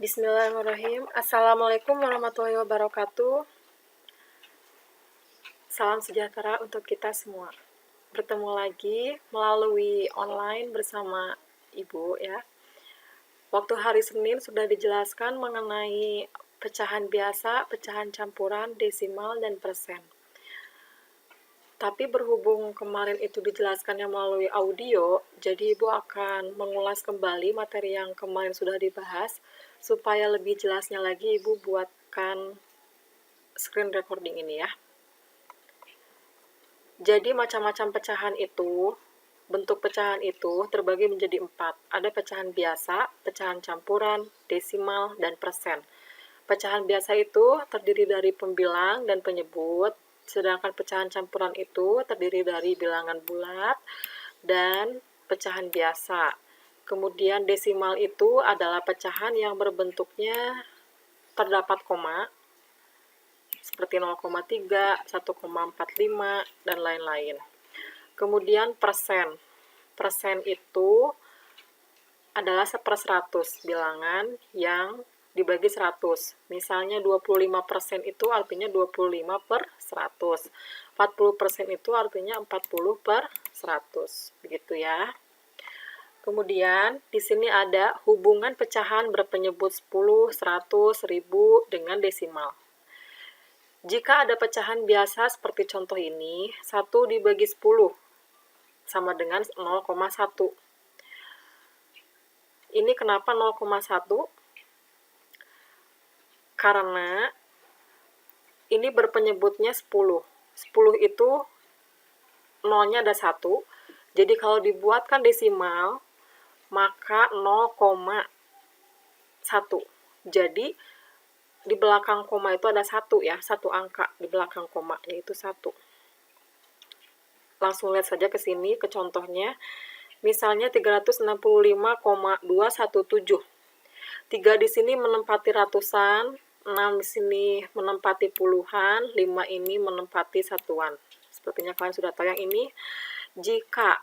Bismillahirrahmanirrahim. Assalamualaikum warahmatullahi wabarakatuh. Salam sejahtera untuk kita semua. Bertemu lagi melalui online bersama Ibu ya. Waktu hari Senin sudah dijelaskan mengenai pecahan biasa, pecahan campuran, desimal, dan persen. Tapi berhubung kemarin itu dijelaskannya melalui audio, jadi Ibu akan mengulas kembali materi yang kemarin sudah dibahas. Supaya lebih jelasnya lagi, Ibu buatkan screen recording ini ya. Jadi macam-macam pecahan itu, bentuk pecahan itu terbagi menjadi 4. Ada pecahan biasa, pecahan campuran, desimal, dan persen. Pecahan biasa itu terdiri dari pembilang dan penyebut, sedangkan pecahan campuran itu terdiri dari bilangan bulat dan pecahan biasa. Kemudian desimal itu adalah pecahan yang berbentuknya terdapat koma, seperti 0,3, 1,45, dan lain-lain. Kemudian persen. Persen itu adalah 1/100 bilangan yang dibagi 100. Misalnya 25% itu artinya 25/100. 40% itu artinya 40/100. Begitu ya. Kemudian di sini ada hubungan pecahan berpenyebut 10, 100, 1000 dengan desimal. Jika ada pecahan biasa seperti contoh ini, 1 dibagi 10 sama dengan 0,1. Ini kenapa 0,1? Karena ini berpenyebutnya 10. 10 itu nolnya ada 1. Jadi kalau dibuatkan desimal, maka 0,1. Jadi di belakang koma itu ada 1 ya, 1 angka di belakang koma, yaitu 1. Langsung lihat saja ke sini, ke contohnya. Misalnya 365,217. 3 di sini menempati ratusan, 6 di sini menempati puluhan, 5 ini menempati satuan. Sepertinya kalian sudah tahu yang ini. Jika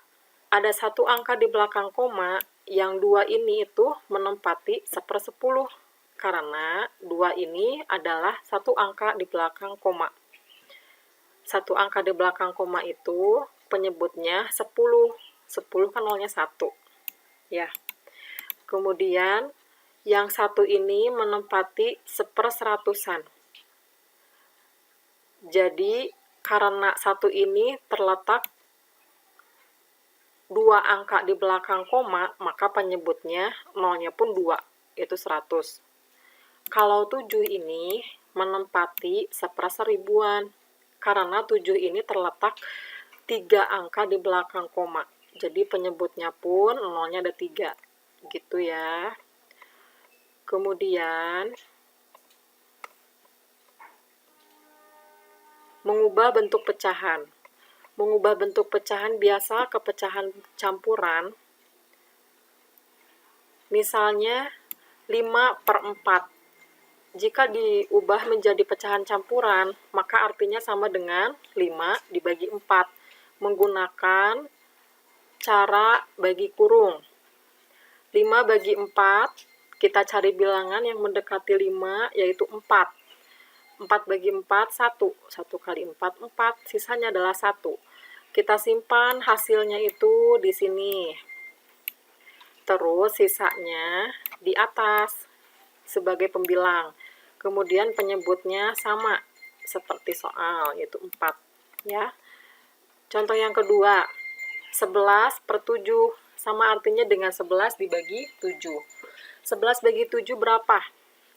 ada 1 angka di belakang koma, yang 2 ini itu menempati 1/10. Karena 2 ini adalah 1 angka di belakang koma. 1 angka di belakang koma itu penyebutnya 10. 10 kan nolnya 1. Ya. Kemudian yang 1 ini menempati 1/100-an. Jadi karena 1 ini terletak 2 angka di belakang koma, maka penyebutnya nolnya pun 2, yaitu 100. Kalau 7 ini menempati 1/1000-an, karena 7 ini terletak 3 angka di belakang koma. Jadi penyebutnya pun nolnya ada 3. Gitu ya. Kemudian mengubah bentuk pecahan. Mengubah bentuk pecahan biasa ke pecahan campuran. Misalnya 5/4. Jika diubah menjadi pecahan campuran, maka artinya sama dengan 5 dibagi 4. Menggunakan cara bagi kurung. 5 bagi 4, kita cari bilangan yang mendekati 5, yaitu 4. 4 bagi 4, 1. 1 kali 4, 4. Sisanya adalah 1. Kita simpan hasilnya itu di sini. Terus sisanya di atas sebagai pembilang. Kemudian penyebutnya sama seperti soal, yaitu 4. Ya. Contoh yang kedua, 11/7 sama artinya dengan 11 dibagi 7. 11 bagi 7 berapa?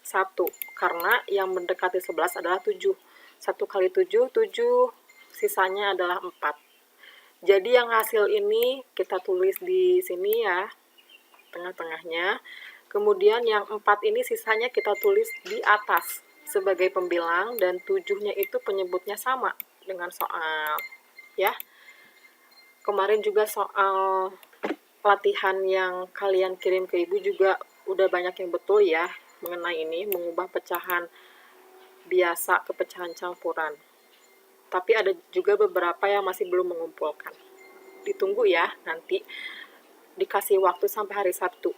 1, karena yang mendekati 11 adalah 7. 1 kali 7, 7, sisanya adalah 4. Jadi yang hasil ini kita tulis di sini ya, tengah-tengahnya. Kemudian yang 4 ini sisanya kita tulis di atas sebagai pembilang, dan 7-nya itu penyebutnya sama dengan soal. Ya. Kemarin juga soal latihan yang kalian kirim ke Ibu juga udah banyak yang betul ya mengenai ini, mengubah pecahan biasa ke pecahan campuran. Tapi ada juga beberapa yang masih belum mengumpulkan. Ditunggu ya, nanti dikasih waktu sampai hari Sabtu.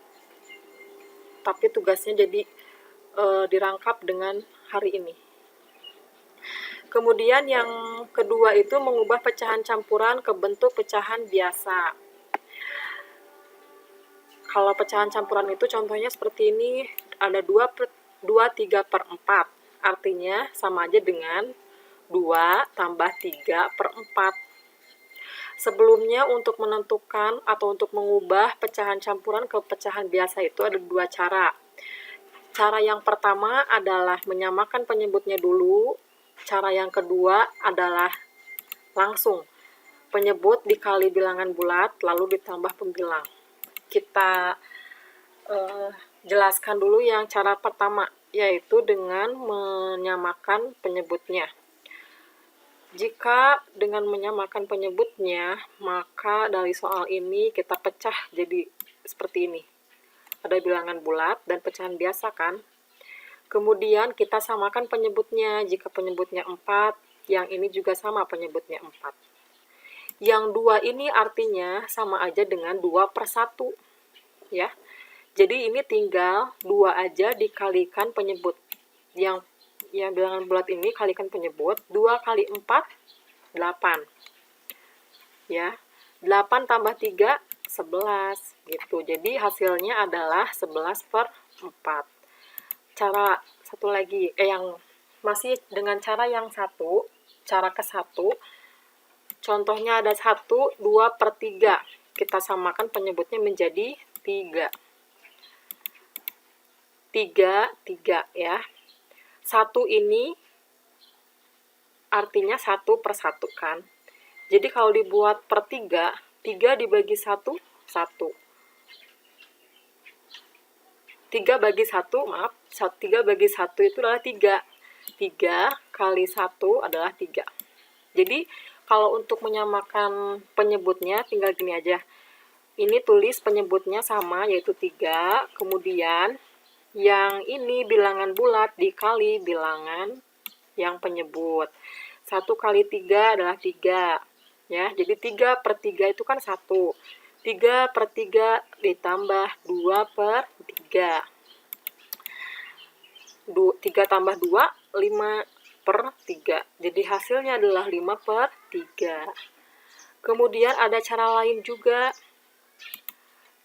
Tapi tugasnya jadi dirangkap dengan hari ini. Kemudian yang kedua itu mengubah pecahan campuran ke bentuk pecahan biasa. Kalau pecahan campuran itu contohnya seperti ini, ada 2/3/4. Artinya sama aja dengan 2 tambah 3/4. Sebelumnya untuk menentukan atau untuk mengubah pecahan campuran ke pecahan biasa itu ada dua cara. Cara yang pertama adalah menyamakan penyebutnya dulu. Cara yang kedua adalah langsung penyebut dikali bilangan bulat lalu ditambah pembilang. Kita jelaskan dulu yang cara pertama, yaitu dengan menyamakan penyebutnya. Jika dengan menyamakan penyebutnya, maka dari soal ini kita pecah jadi seperti ini. Ada bilangan bulat dan pecahan biasa kan? Kemudian kita samakan penyebutnya. Jika penyebutnya 4, yang ini juga sama penyebutnya 4. Yang 2 ini artinya sama aja dengan 2/1. Ya. Jadi ini tinggal 2 aja dikalikan penyebut. Yang bilangan bulat ini kalikan penyebut. 2 kali 4, 8. Ya. 8 tambah 3, 11. Gitu. Jadi hasilnya adalah 11/4. Cara satu lagi, yang masih dengan cara yang satu, cara ke-1, contohnya ada 1, 2/3. Kita samakan penyebutnya menjadi 3. 3 ya. 1 ini artinya 1/1 kan. Jadi kalau dibuat per 3, 3 dibagi 1, 1. 3 bagi 1 itu adalah 3. 3 kali 1 adalah 3. Jadi, kalau untuk menyamakan penyebutnya, tinggal gini aja. Ini tulis penyebutnya sama, yaitu 3. Kemudian, yang ini bilangan bulat dikali bilangan yang penyebut. 1 kali 3 adalah 3. Ya, jadi 3/3 itu kan 1. 3/3 ditambah 2/3. 3 tambah 2, 5/3. Jadi hasilnya adalah 5/3. Kemudian ada cara lain juga.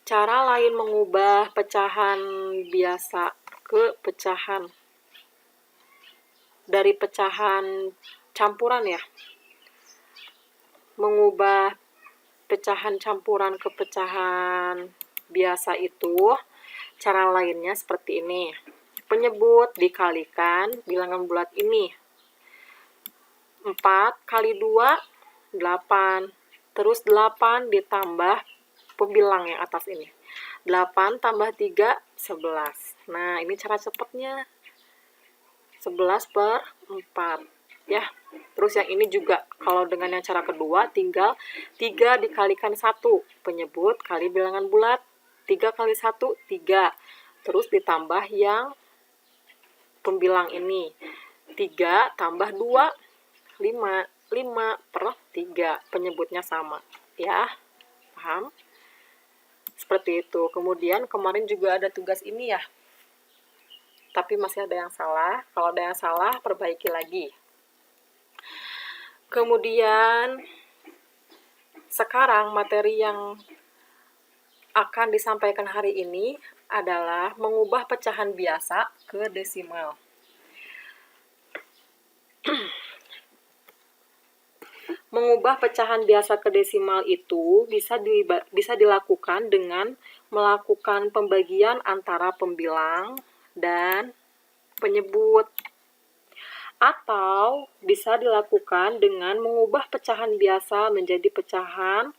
Cara lain mengubah pecahan biasa ke pecahan. Dari pecahan campuran ya. Mengubah pecahan campuran ke pecahan biasa itu, cara lainnya seperti ini. Penyebut dikalikan bilangan bulat ini. 4 kali 2, 8. Terus 8 ditambah pembilang yang atas ini. 8 tambah 3, 11. Nah, ini cara cepatnya. 11/4. Ya. Terus yang ini juga, kalau dengan yang cara kedua, tinggal 3 dikalikan 1. Penyebut kali bilangan bulat. 3 kali 1, 3. Terus ditambah yang pembilang ini. 3 tambah 2, 5. 5/3. Penyebutnya sama. Ya, paham? Seperti itu. Kemudian kemarin juga ada tugas ini ya. Tapi masih ada yang salah. Kalau ada yang salah, perbaiki lagi. Kemudian, sekarang materi yang akan disampaikan hari ini adalah mengubah pecahan biasa ke desimal. Mengubah pecahan biasa ke desimal itu bisa dilakukan dengan melakukan pembagian antara pembilang dan penyebut. Atau bisa dilakukan dengan mengubah pecahan biasa menjadi pecahan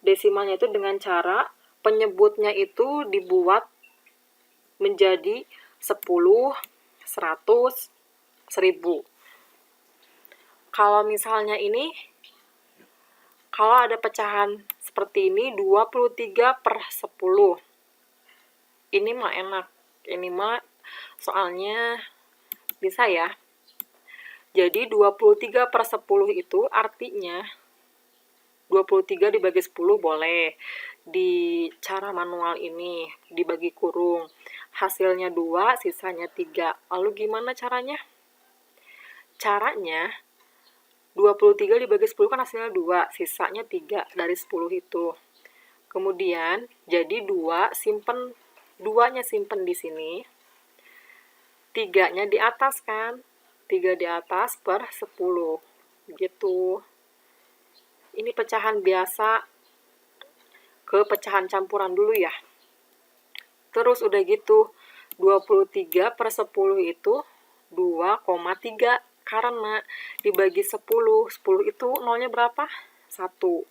desimalnya itu dengan cara penyebutnya itu dibuat menjadi 10, 100, 1000. Kalau misalnya ini, kalau ada pecahan seperti ini 23/10. Ini mah enak. Ini mah soalnya bisa ya. Jadi 23/10 itu artinya 23 dibagi 10 boleh. di cara manual ini, dibagi kurung. Hasilnya 2, sisanya 3. Lalu gimana caranya? Caranya, 23 dibagi 10 kan hasilnya 2, sisanya 3 dari 10 itu. Kemudian, jadi 2, simpen, 2-nya simpen di sini. 3-nya di atas kan? 3 di atas per 10. Gitu. Ini pecahan biasa ke pecahan campuran dulu ya. Terus udah gitu, 23 per 10 itu 2,3. Karena dibagi 10, 10 itu nolnya berapa? 1.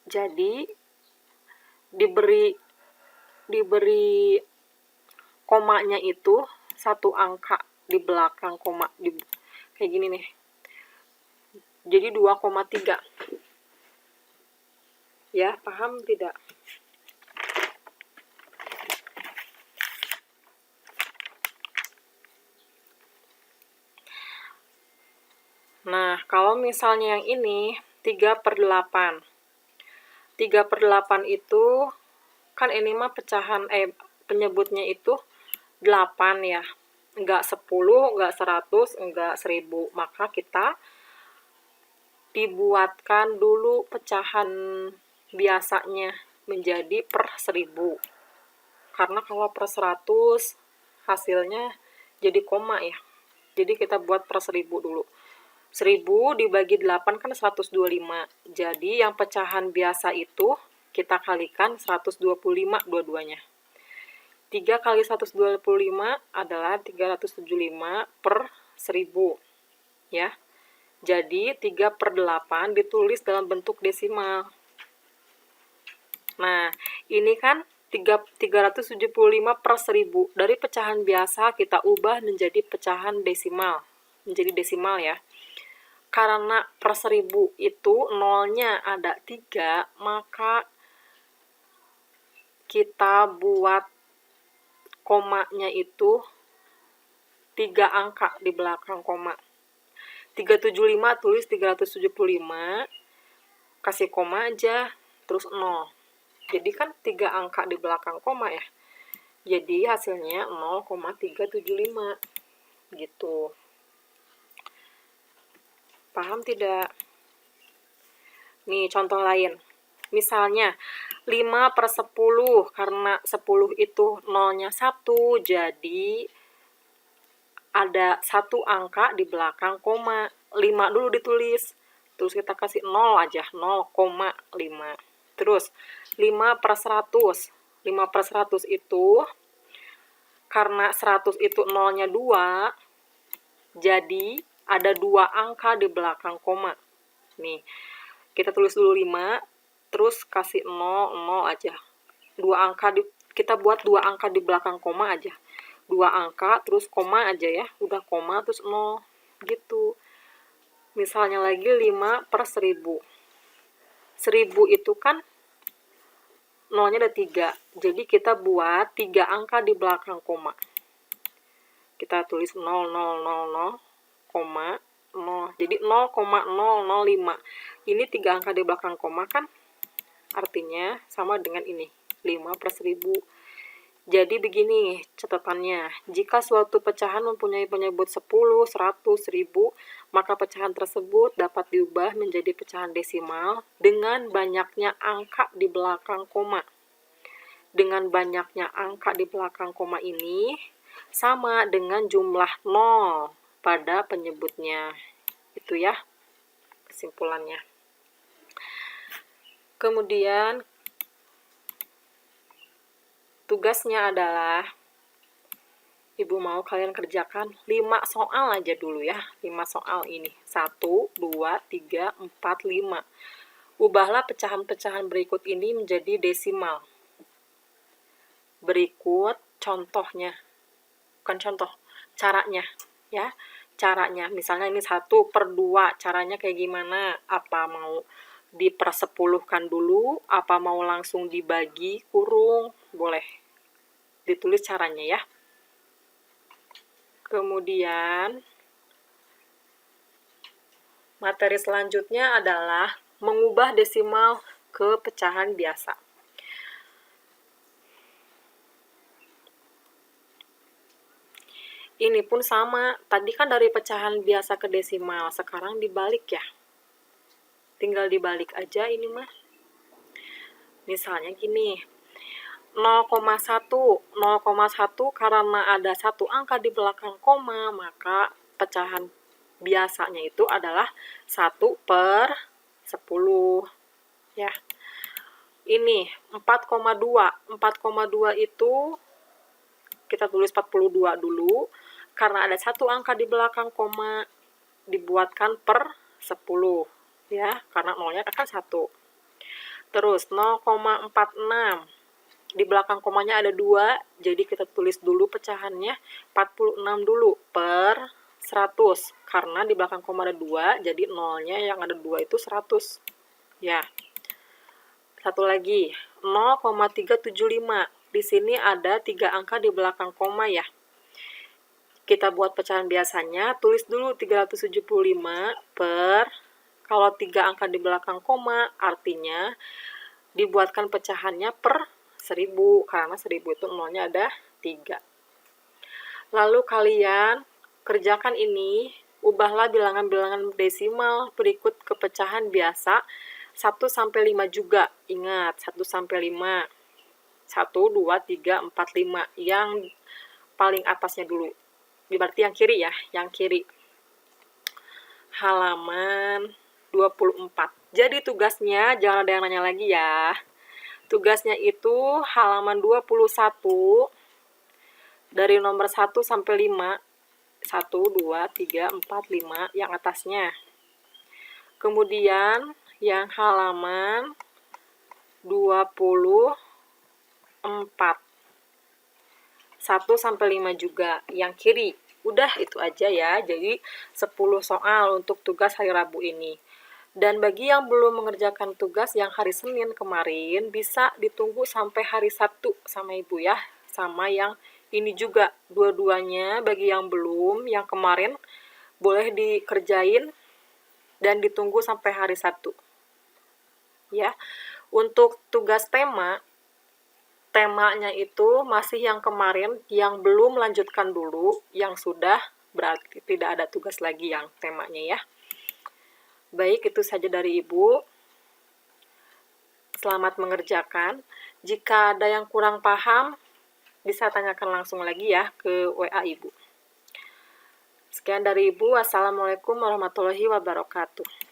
Jadi, diberi komanya itu satu angka di belakang koma. Kayak gini nih. Jadi 2,3. Ya, paham tidak? Nah, kalau misalnya yang ini 3/8. 3/8 itu kan ini mah pecahan penyebutnya itu 8 ya. Enggak 10, enggak 100, enggak 1000. Maka kita dibuatkan dulu pecahan biasanya menjadi per 1000. Karena kalau per 100 hasilnya jadi koma ya. Jadi kita buat per 1000 dulu. 1000 dibagi 8 kan 125. Jadi yang pecahan biasa itu kita kalikan 125 dua-duanya. 3 kali 125 adalah 375 per 1000. Ya. Jadi 3/8 ditulis dalam bentuk desimal. Nah, ini kan 375 per 1000. Dari pecahan biasa kita ubah menjadi pecahan desimal. Menjadi desimal ya. Karena per 1000 itu nolnya ada 3, maka kita buat komanya itu 3 angka di belakang koma. 375 tulis 375, kasih koma aja, terus 0. Jadi kan 3 angka di belakang koma ya. Jadi hasilnya 0,375. Gitu. Paham tidak? Nih, contoh lain. Misalnya, 5/10, karena 10 itu nolnya 1, jadi ada 1 angka di belakang koma. 5 dulu ditulis. Terus kita kasih 0 aja, 0,5. Terus, 5/100. 5/100 itu, karena 100 itu nolnya 2, jadi ada 2 angka di belakang koma. Nih, kita tulis dulu 5, terus kasih 0, 0 aja. Kita buat 2 angka di belakang koma aja. 2 angka, terus koma aja ya. Udah koma, terus 0. Gitu. Misalnya lagi 5/1000. 1000 itu kan nolnya ada 3. Jadi kita buat 3 angka di belakang koma. Kita tulis 0, 0, 0, 0, koma, 0. Jadi 0,005. Ini 3 angka di belakang koma kan? Artinya sama dengan ini, 5/1000. Jadi begini catatannya, jika suatu pecahan mempunyai penyebut 10, 100, 1000, maka pecahan tersebut dapat diubah menjadi pecahan desimal dengan banyaknya angka di belakang koma. Dengan banyaknya angka di belakang koma ini sama dengan jumlah 0 pada penyebutnya. Itu ya kesimpulannya. Kemudian tugasnya adalah Ibu mau kalian kerjakan 5 soal aja dulu ya. 5 soal ini. 1, 2, 3, 4, 5. Ubahlah pecahan-pecahan berikut ini menjadi desimal. Berikut contohnya. Bukan contoh, caranya ya. Caranya, misalnya ini 1/2, caranya kayak gimana? Apa mau dipersepuluhkan dulu? Apa mau langsung dibagi kurung? Boleh ditulis caranya ya. Kemudian materi selanjutnya adalah mengubah desimal ke pecahan biasa. Ini pun sama, tadi kan dari pecahan biasa ke desimal, sekarang dibalik ya. Tinggal dibalik aja ini mah. Misalnya gini, 0,1 karena ada satu angka di belakang koma, maka pecahan biasanya itu adalah 1/10 ya. Ini 4,2 itu kita tulis 42 dulu, karena ada satu angka di belakang koma, dibuatkan per 10 ya, karena nolnya kan 1. Terus 0,46, di belakang komanya ada 2, jadi kita tulis dulu pecahannya 46 dulu per 100, karena di belakang koma ada 2, jadi nolnya yang ada 2 itu 100 ya. Satu lagi, 0,375, di sini ada 3 angka di belakang koma ya. Kita buat pecahan biasanya, tulis dulu 375 per, kalau 3 angka di belakang koma, artinya dibuatkan pecahannya per 1000, karena 1000 itu nolnya ada 3. Lalu kalian kerjakan ini, ubahlah bilangan-bilangan desimal berikut ke pecahan biasa 1-5 juga. Ingat, 1-5. 1, 2, 3, 4, 5. Yang paling atasnya dulu. Berarti yang kiri ya, yang kiri. Halaman 24. Jadi tugasnya, jangan ada yang nanya lagi ya. Tugasnya itu halaman 21, dari nomor 1 sampai 5. 1, 2, 3, 4, 5, yang atasnya. Kemudian, yang halaman 24. 1-5 juga, yang kiri. Udah itu aja ya, jadi 10 soal untuk tugas hari Rabu ini. Dan bagi yang belum mengerjakan tugas yang hari Senin kemarin, bisa ditunggu sampai hari Sabtu sama Ibu ya. Sama yang ini juga, dua-duanya bagi yang belum, yang kemarin boleh dikerjain dan ditunggu sampai hari Sabtu. Ya, untuk tugas temanya itu masih yang kemarin, yang belum lanjutkan dulu, yang sudah berarti tidak ada tugas lagi yang temanya ya. Baik, itu saja dari Ibu. Selamat mengerjakan. Jika ada yang kurang paham, bisa tanyakan langsung lagi ya ke WA Ibu. Sekian dari Ibu. Wassalamualaikum warahmatullahi wabarakatuh.